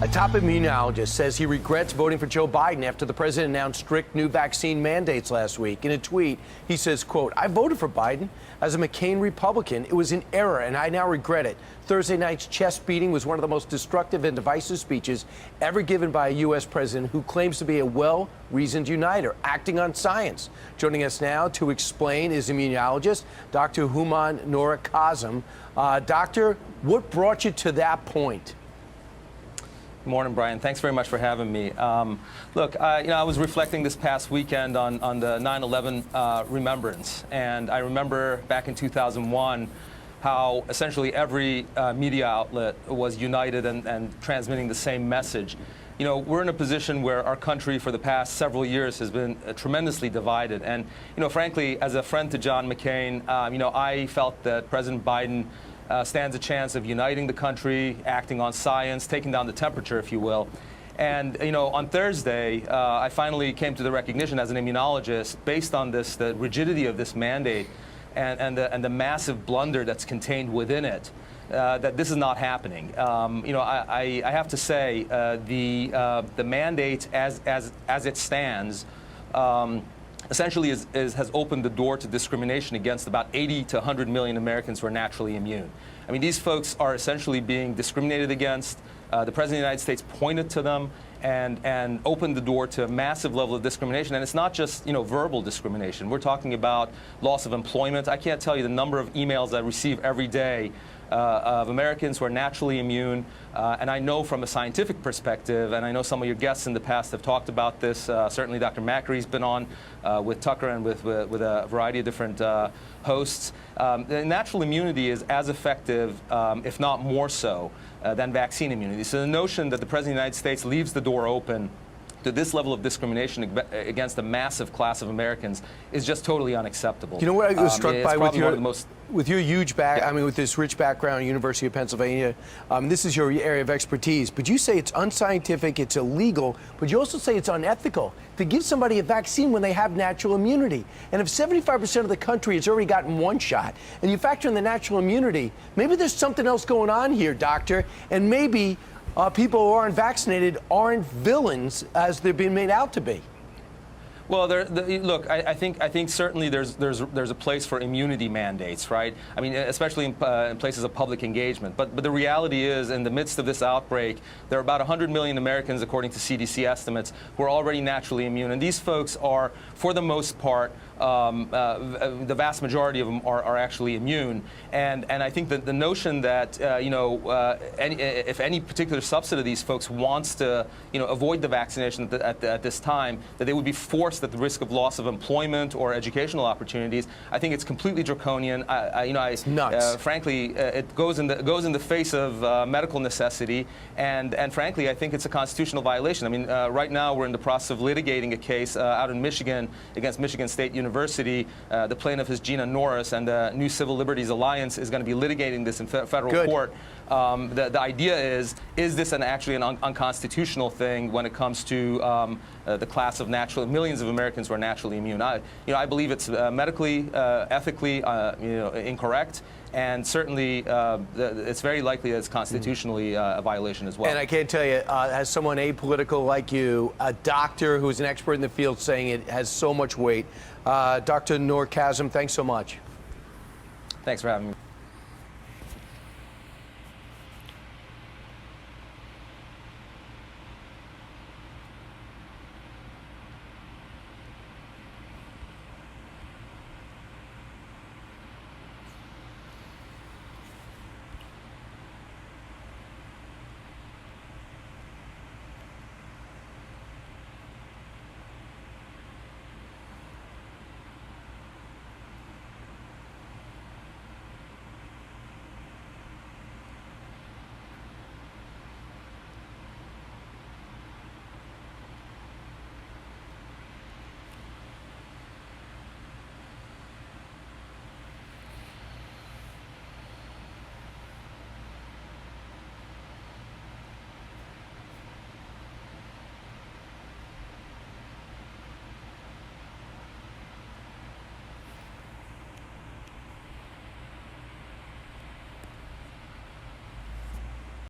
A top immunologist says he regrets voting for Joe Biden after the president announced strict new vaccine mandates last week. In a tweet, he says, quote, "I voted for Biden as a McCain Republican. It was an error, and I now regret it. Thursday night's chest beating was one of the most destructive and divisive speeches ever given by a U.S. president who claims to be a well-reasoned uniter, acting on science." Joining us now to explain is immunologist Dr. Houman Noor Kazem. Doctor, what brought you to that point? Good morning, Brian. Thanks very much for having me. Look, I was reflecting this past weekend on the 9/11 remembrance, and I remember back in 2001 how essentially every media outlet was united and transmitting the same message. You know, we're in a position where our country for the past several years has been tremendously divided. And, frankly, as a friend to John McCain, I felt that President Biden stands a chance of uniting the country, acting on science, taking down the temperature, if you will. And, on Thursday, I finally came to the recognition as an immunologist, based on the rigidity of this mandate and the massive blunder that's contained within it, that this is not happening. I have to say, the mandate as it stands, essentially has opened the door to discrimination against about 80 to 100 million Americans who are naturally immune. I mean, these folks are essentially being discriminated against. The President of the United States pointed to them and opened the door to a massive level of discrimination. And it's not just, verbal discrimination. We're talking about loss of employment. I can't tell you the number of emails I receive every day of Americans who are naturally immune. And I know from a scientific perspective, and I know some of your guests in the past have talked about this, certainly Dr. Macary's been on with Tucker and with a variety of different hosts. Natural immunity is as effective, if not more so, than vaccine immunity. So the notion that the President of the United States leaves the door open to this level of discrimination against a massive class of Americans is just totally unacceptable. You know what I was struck by with your huge with this rich background, University of Pennsylvania, this is your area of expertise, but you say it's unscientific, it's illegal, but you also say it's unethical to give somebody a vaccine when they have natural immunity. And if 75% of the country has already gotten one shot, and you factor in the natural immunity, maybe there's something else going on here, doctor, and maybe people who aren't vaccinated aren't villains as they're being made out to be. Well, look, I think certainly there's a place for immunity mandates, right? I mean, especially in places of public engagement. But the reality is, in the midst of this outbreak, there are about 100 million Americans, according to CDC estimates, who are already naturally immune. And these folks are, for the most part, the vast majority of them are actually immune. And I think that the notion that, if any particular subset of these folks wants to, avoid the vaccination at this time, that they would be forced at the risk of loss of employment or educational opportunities, I think it's completely draconian. It's nuts. Frankly, it goes in the face of medical necessity, and frankly, I think it's a constitutional violation. I mean, right now we're in the process of litigating a case out in Michigan against Michigan State University. The plaintiff is Gina Norris, and the New Civil Liberties Alliance is going to be litigating this in federal court. The idea is this actually an unconstitutional thing when it comes to the class of millions of Americans who are naturally immune? I believe it's medically, ethically, incorrect, and certainly it's very likely that it's constitutionally a violation as well. And I can't tell you, as someone apolitical like you, a doctor who's an expert in the field saying it has so much weight. Dr. Noor Kazem, thanks so much. Thanks for having me.